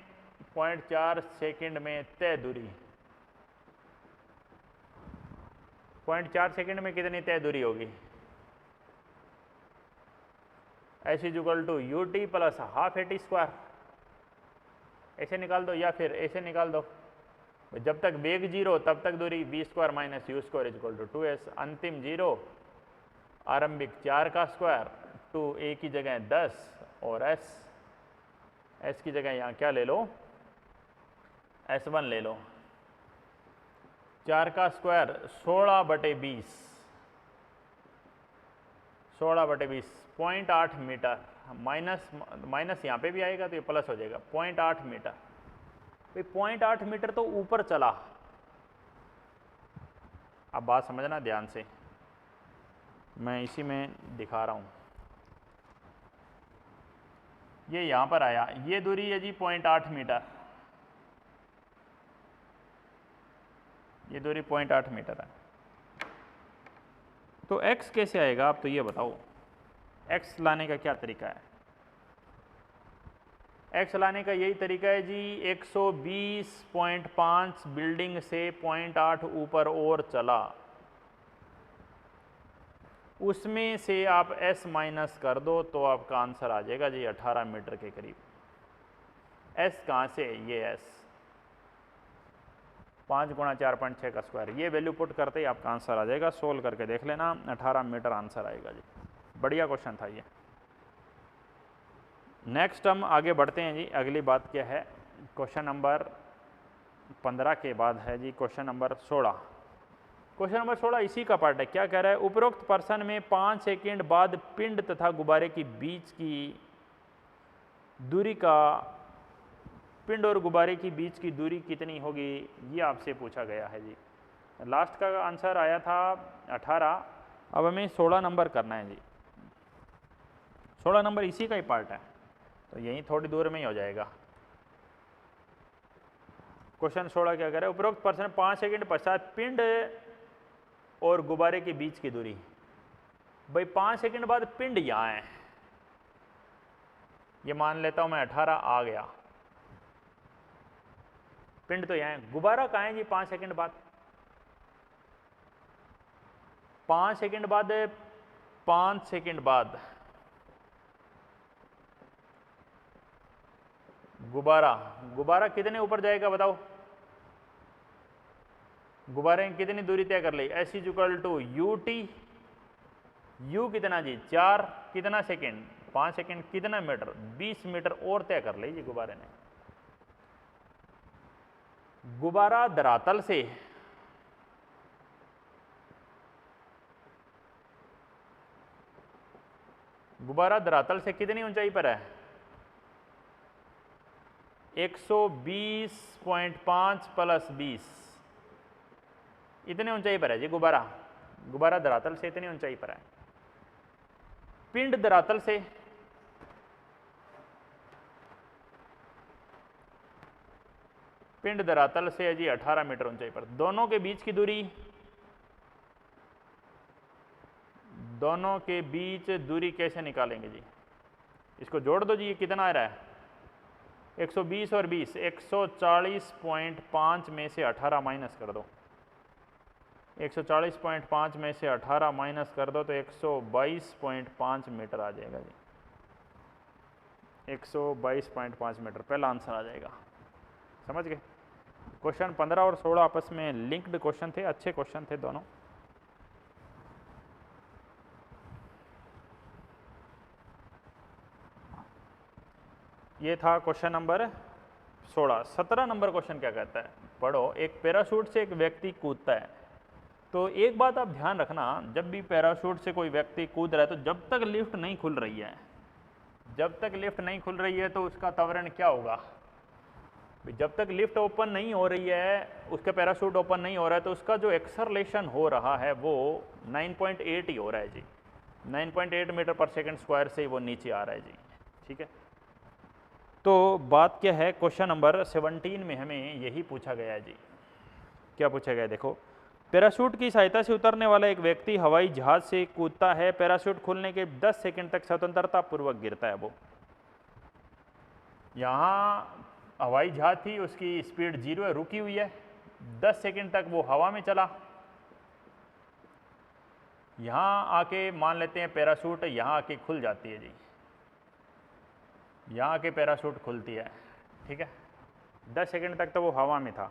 0.4 सेकंड में तय दूरी, 0.4 सेकंड में कितनी तय दूरी होगी? s = ut + ½ at²। ऐसे निकाल दो या फिर ऐसे निकाल दो। जब तक वेग 0 तब तक दूरी v² - u² = 2s। अंतिम 0, आरंभिक 4 का स्क्वायर, 2 a की जगह 10 और s की जगह यहाँ क्या ले लो, s1 ले लो। 4 का स्क्वायर 16/20, 16/20 0.8 मीटर। माइनस यहाँ पे भी आएगा तो ये प्लस हो जाएगा, 0.8 मीटर। भाई 0.8 मीटर तो ऊपर चला। अब बात समझना ध्यान से, मैं इसी में दिखा रहा हूँ। ये यहाँ पर आया, ये दूरी है जी 0.8 मीटर, ये दूरी 0.8 मीटर है। तो x कैसे आएगा आप तो ये बताओ, x लाने का क्या तरीका है? x लाने का यही तरीका है जी, 120.5 बिल्डिंग से 0.8 ऊपर और चला, उसमें से आप s माइनस कर दो तो आपका आंसर आ जाएगा जी 18 मीटर के करीब। s कहाँ से? ये s 5 × 4.6 का स्क्वायर, ये वैल्यू पुट करते ही आपका आंसर आ जाएगा। सोल्व करके देख लेना, 18 मीटर आंसर आएगा जी। बढ़िया क्वेश्चन था ये। नेक्स्ट हम आगे बढ़ते हैं जी। अगली बात क्या है, क्वेश्चन नंबर 15 के बाद है जी क्वेश्चन नंबर 16। क्वेश्चन नंबर 16 इसी का पार्ट है। क्या कह रहा है, उपरोक्त प्रश्न में 5 सेकंड बाद पिंड तथा गुब्बारे के बीच की दूरी का, पिंड और गुब्बारे की बीच की दूरी कितनी होगी, ये आपसे पूछा गया है जी। लास्ट का आंसर आया था 18, अब हमें 16 नंबर करना है जी। 16 नंबर इसी का ही पार्ट है, तो यहीं थोड़ी दूर में ही हो जाएगा। क्वेश्चन 16 क्या कह रहा है, उपरोक्त प्रश्न 5 सेकंड पश्चात पिंड और गुब्बारे के बीच की दूरी। भाई 5 सेकंड बाद पिंड यहाँ है, ये मान लेता हूं मैं 18 आ गया, पिंड तो यहाँ है। गुब्बारा कहाँ है जी 5 सेकंड बाद? 5 सेकंड बाद, 5 सेकंड बाद गुब्बारा, गुब्बारा कितने ऊपर जाएगा बताओ? गुब्बारे ने कितनी दूरी तय कर ली? s = ut, u कितना जी 4, कितना सेकंड 5 सेकंड, कितना मीटर 20 मीटर और तय कर ली जी गुब्बारे ने। गुब्बारा धरातल से कितनी ऊंचाई पर है? 120.5 + 20, इतने ऊंचाई पर है जी गुब्बारा। गुब्बारा धरातल से इतनी ऊंचाई पर है। पिंड धरातल से, पिंड धरातल से है जी 18 मीटर ऊंचाई पर। दोनों के बीच की दूरी, दोनों के बीच दूरी कैसे निकालेंगे जी? इसको जोड़ दो जी, ये कितना आ रहा है? 120 और 20, 140.5 में से 18 माइनस कर दो। 140.5 में से 18 माइनस कर दो तो 122.5 मीटर आ जाएगा जी। 122.5 मीटर पहला आंसर आ जाएगा। समझ गए? क्वेश्चन 15 और 16 आपस में लिंक्ड क्वेश्चन थे, अच्छे क्वेश्चन थे दोनों। ये था क्वेश्चन नंबर 16। 17 नंबर क्वेश्चन क्या कहता है, पढ़ो। एक पैराशूट से एक व्यक्ति कूदता है। तो एक बात आप ध्यान रखना, जब भी पैराशूट से कोई व्यक्ति कूद रहा है तो जब तक लिफ्ट नहीं खुल रही है, जब तक लिफ्ट नहीं खुल रही है तो उसका त्वरण क्या होगा? जब तक लिफ्ट ओपन नहीं हो रही है, उसका पैराशूट ओपन नहीं हो रहा है, तो उसका जो एक्सेलरेशन हो रहा है वो 9.8 ही हो रहा है जी। 9.8 मीटर पर सेकंड स्क्वायर से वो नीचे आ रहा है जी। ठीक है, तो बात क्या है, क्वेश्चन नंबर 17 में हमें यही पूछा गया है जी। क्या पूछा गया है देखो, पैराशूट की सहायता से उतरने वाला एक व्यक्ति हवाई जहाज से कूदता है। पैराशूट खुलने के 10 सेकंड तक स्वतंत्रता पूर्वक गिरता है। वो यहाँ हवाई जहाज थी, उसकी स्पीड 0 है, रुकी हुई है। 10 सेकंड तक वो हवा में चला। यहाँ आके मान लेते हैं पैराशूट यहाँ आके खुल जाती है जी, यहाँ आके पैराशूट खुलती है। ठीक है, 10 सेकंड तक तो वो हवा में था।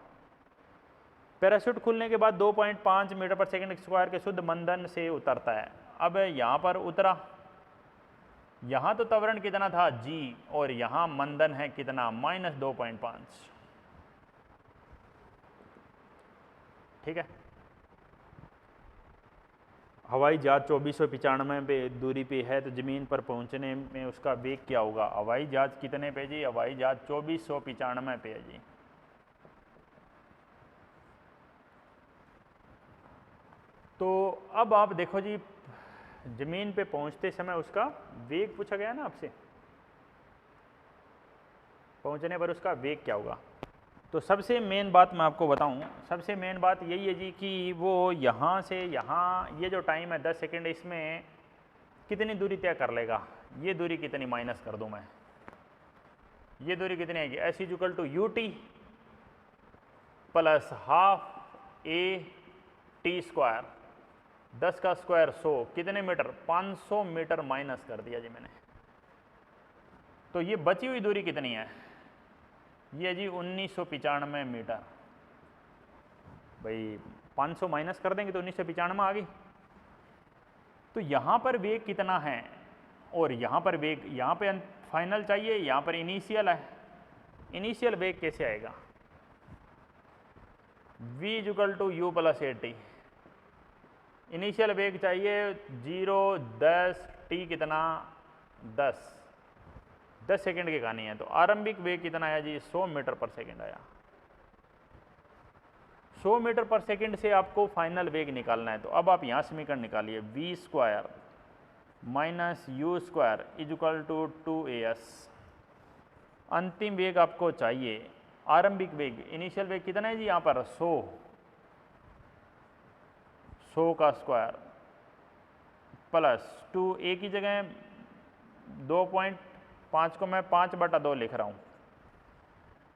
पैराशूट खुलने के बाद 2.5 मीटर पर सेकंड स्क्वायर के शुद्ध मंदन से उतरता है। अब यहाँ पर उतरा, यहाँ तो त्वरण कितना था g और यहाँ मंदन है कितना -2.5। ठीक है। हवाई जहाज 2495 पे दूरी पे है, तो ज़मीन पर पहुंचने में उसका वेग क्या होगा। हवाई जहाज कितने पे जी, हवाई जहाज 2495 पे है जी। तो अब आप देखो जी, ज़मीन पे पहुंचते समय उसका वेग पूछा गया ना आपसे, पहुंचने पर उसका वेग क्या होगा। तो सबसे मेन बात मैं आपको बताऊं, सबसे मेन बात यही है जी कि वो यहाँ से यहाँ ये जो टाइम है 10 सेकंड, इसमें कितनी दूरी तय कर लेगा। ये दूरी कितनी माइनस कर दूं मैं, ये दूरी कितनी आएगी, S equal to U T plus half A T square, 10 का स्क्वायर 100, कितने मीटर 500 मीटर माइनस कर दिया जी मैंने। तो ये बची हुई दूरी कितनी है, ये जी 1995 मीटर। भाई 500 माइनस कर देंगे तो 1995 आ गई। तो यहाँ पर वेग कितना है और यहाँ पर वेग, यहाँ पे फाइनल चाहिए, यहाँ पर इनिशियल है। इनिशियल वेग कैसे आएगा, v equal to you plus A T. Initial वेग चाहिए 0, 10, t कितना 10 सेकंड की कहानी है। तो आरंभिक वेग कितना आया जी, 100 मीटर पर सेकंड आया। 100 मीटर पर सेकंड से आपको फाइनल वेग निकालना है। तो अब आप यहाँ समीकरण निकालिए, v square minus U square equal to 2as। अंतिम वेग आपको चाहिए, आरंभिक वेग, इनिशियल वेग कितना है जी यहाँ पर 100 का स्क्वायर प्लस 2, a की जगह 2.5 को मैं 5/2 लिख रहा हूँ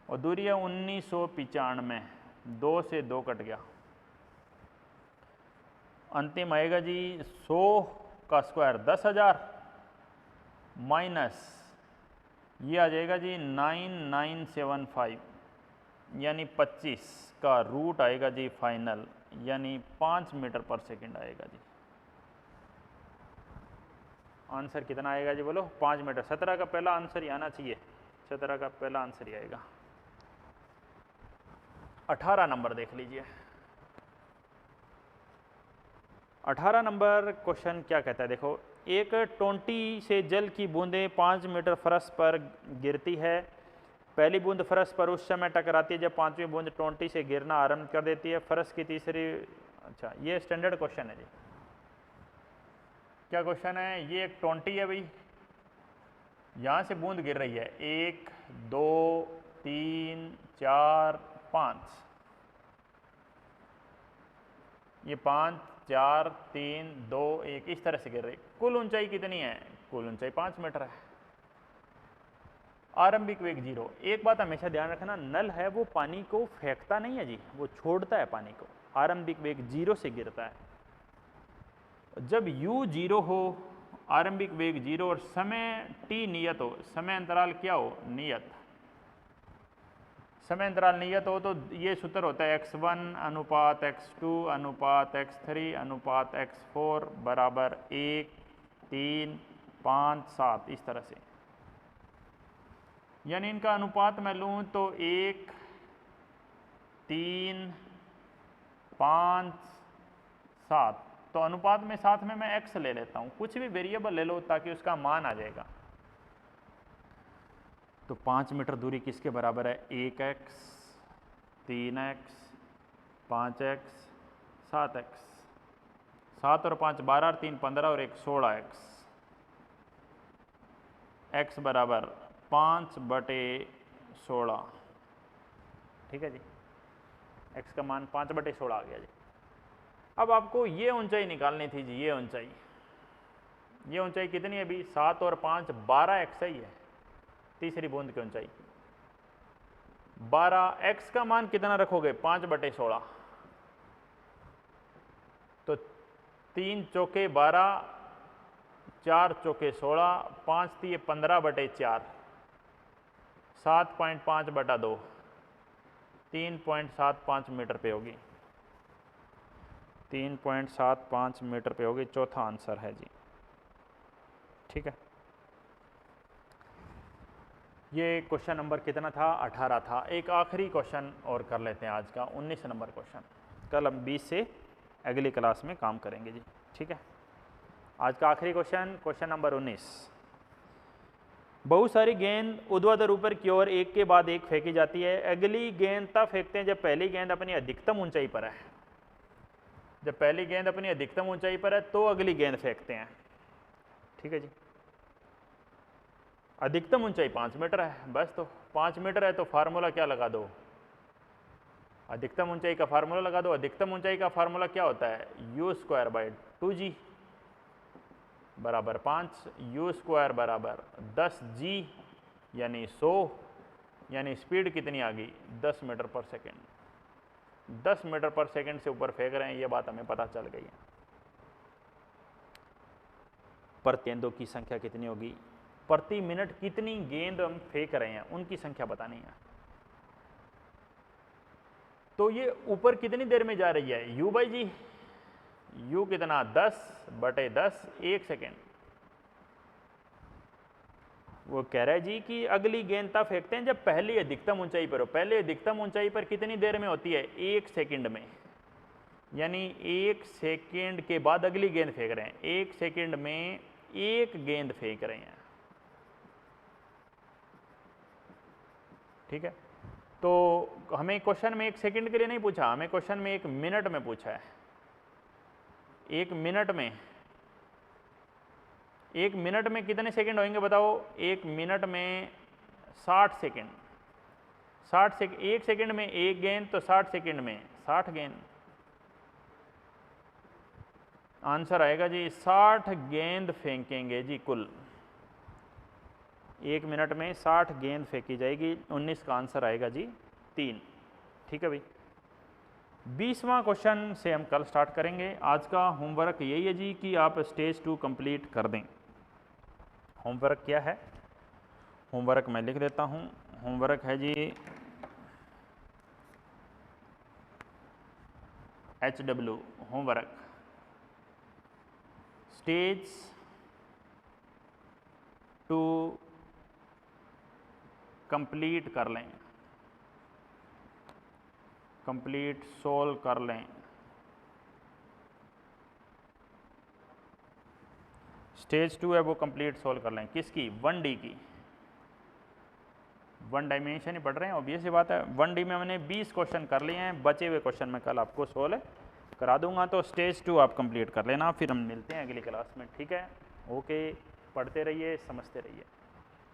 और दूरी है 1995, 2 से 2 कट गया। अंतिम आएगा जी 100 का स्क्वायर 10,000 माइनस ये आ जाएगा जी 9975, यानी 25 का रूट आएगा जी फाइनल, यानी 5 मीटर पर सेकंड आएगा जी। आंसर कितना आएगा जी बोलो, 5 मीटर। 17 का पहला आंसर ही आना चाहिए, 17 का पहला आंसर ही आएगा। 18 नंबर देख लीजिए। 18 नंबर क्वेश्चन क्या कहता है, देखो, एक टोंटी से जल की बूंदें 5 मीटर फर्श पर गिरती है। पहली बूंद फर्श पर उस समय टकराती है जब 5वीं बूंद टोंटी से गिरना आरंभ कर देती है। फर्श की तीसरी, अच्छा ये स्टैंडर्ड क्वेश्चन है जी। क्या क्वेश्चन है, ये एक टोंटी है भाई, यहाँ से बूंद गिर रही है, 1, 2, 3, 4, 5, ये 5, 4, 3, 2, 1 इस तरह से गिर रही। कुल ऊंचाई कितनी है, कुल ऊंचाई 5 मीटर है। आरंभिक वेग 0। एक बात हमेशा ध्यान रखना, नल है वो पानी को फेंकता नहीं है जी, वो छोड़ता है पानी को। आरंभिक वेग 0 से गिरता है। जब u 0 हो, आरंभिक वेग 0 और समय t नियत हो, समय अंतराल क्या हो, नियत, समय अंतराल नियत हो, तो ये सूत्र होता है x1 अनुपात x2 अनुपात x3 अनुपात x4 बराबर 1, 3, 5, 7 इस तरह से। यानी इनका अनुपात मैं लूँ तो 1, 3, 5, 7, तो अनुपात में साथ में मैं x ले लेता हूँ, कुछ भी वेरिएबल ले लो ताकि उसका मान आ जाएगा। तो 5 मीटर दूरी किसके बराबर है, 1x, 3x, 5x, 7x, 7 और 5 12 और 3 15 और 1 16x, x बराबर 5/16। ठीक है जी, x का मान 5/16 आ गया जी। अब आपको ये ऊंचाई निकालनी थी जी, ये ऊंचाई कितनी है अभी, 7 और 5 12x ही है, तीसरी बूंद की ऊंचाई 12। x का मान कितना रखोगे, 5/16, तो 3 चौके 12, 4 चौके 16, 5 3 15/4, 7.5/2, 3.75 मीटर पे होगी, 3.75 मीटर पे होगी। चौथा आंसर है जी। ठीक है, ये क्वेश्चन नंबर कितना था? 18 था। एक आखिरी क्वेश्चन और कर लेते हैं आज का, 19 नंबर क्वेश्चन। कल हम 20 से अगली क्लास में काम करेंगे जी। ठीक है, आज का आखिरी क्वेश्चन, क्वेश्चन नंबर 19। बहुत सारी गेंद ऊर्ध्वाधर ऊपर की ओर एक के बाद एक फेंकी जाती है। अगली गेंद तब फेंकते हैं जब पहली गेंद अपनी अधिकतम ऊंचाई पर है। जब पहली गेंद अपनी अधिकतम ऊंचाई पर है तो अगली गेंद फेंकते हैं। ठीक है जी, अधिकतम ऊंचाई 5 मीटर है, बस। तो 5 मीटर है तो फार्मूला क्या लगा दो? अधिकतम ऊंचाई का फार्मूला लगा दो। अधिकतम ऊंचाई का फार्मूला क्या होता है? u²/2g बराबर 5, u² बराबर 10g यानी 100, यानी स्पीड कितनी आ गई? 10 मीटर पर सेकेंड। 10 मीटर पर सेकेंड से ऊपर फेंक रहे हैं, ये बात हमें पता चल गई है। प्रति गेंदों की संख्या कितनी होगी? प्रति मिनट कितनी गेंद हम फेंक रहे हैं उनकी संख्या बतानी है। तो ये ऊपर कितनी देर में जा रही है? u/g, u कितना? 10/10, 1 सेकेंड। वो कह रहा है जी कि अगली गेंद तब फेंकते हैं जब पहली अधिकतम ऊंचाई पर हो। पहले अधिकतम ऊंचाई पर कितनी देर में होती है? 1 सेकेंड में, यानी 1 सेकेंड के बाद अगली गेंद फेंक रहे हैं। 1 सेकेंड में एक गेंद फेंक रहे हैं। ठीक है, तो हमें क्वेश्चन में 1 सेकेंड के लिए नहीं पूछा, हमें क्वेश्चन में 1 मिनट में पूछा है। 1 मिनट में, 1 मिनट में कितने सेकंड होंगे बताओ? 1 मिनट में 60 सेकंड। 60 सेकंड, 1 सेकंड में एक गेंद, तो 60 सेकंड में 60 गेंद। आंसर आएगा जी 60 गेंद फेंकेंगे जी कुल। 1 मिनट में 60 गेंद फेंकी जाएगी। 19 का आंसर आएगा जी 3। ठीक है भाई, 20वां क्वेश्चन से हम कल स्टार्ट करेंगे। आज का होमवर्क यही है जी कि आप स्टेज 2 कंप्लीट कर दें। होमवर्क क्या है? होमवर्क मैं लिख देता हूँ। होमवर्क है जी HW होमवर्क, स्टेज 2 कंप्लीट कर लें, कंप्लीट सोल्व कर लें। स्टेज 2 है वो कंप्लीट सोल्व कर लें। किसकी? 1D की। 1 डायमेंशन ही पढ़ रहे हैं, ऑब्वियस सी बात है। 1D में मैंने 20 क्वेश्चन कर लिए हैं, बचे हुए क्वेश्चन मैं कल आपको सोल्व करा दूंगा। तो स्टेज 2 आप कंप्लीट कर लेना, फिर हम मिलते हैं अगली क्लास में। ठीक है, ओके, पढ़ते रहिए, समझते रहिए।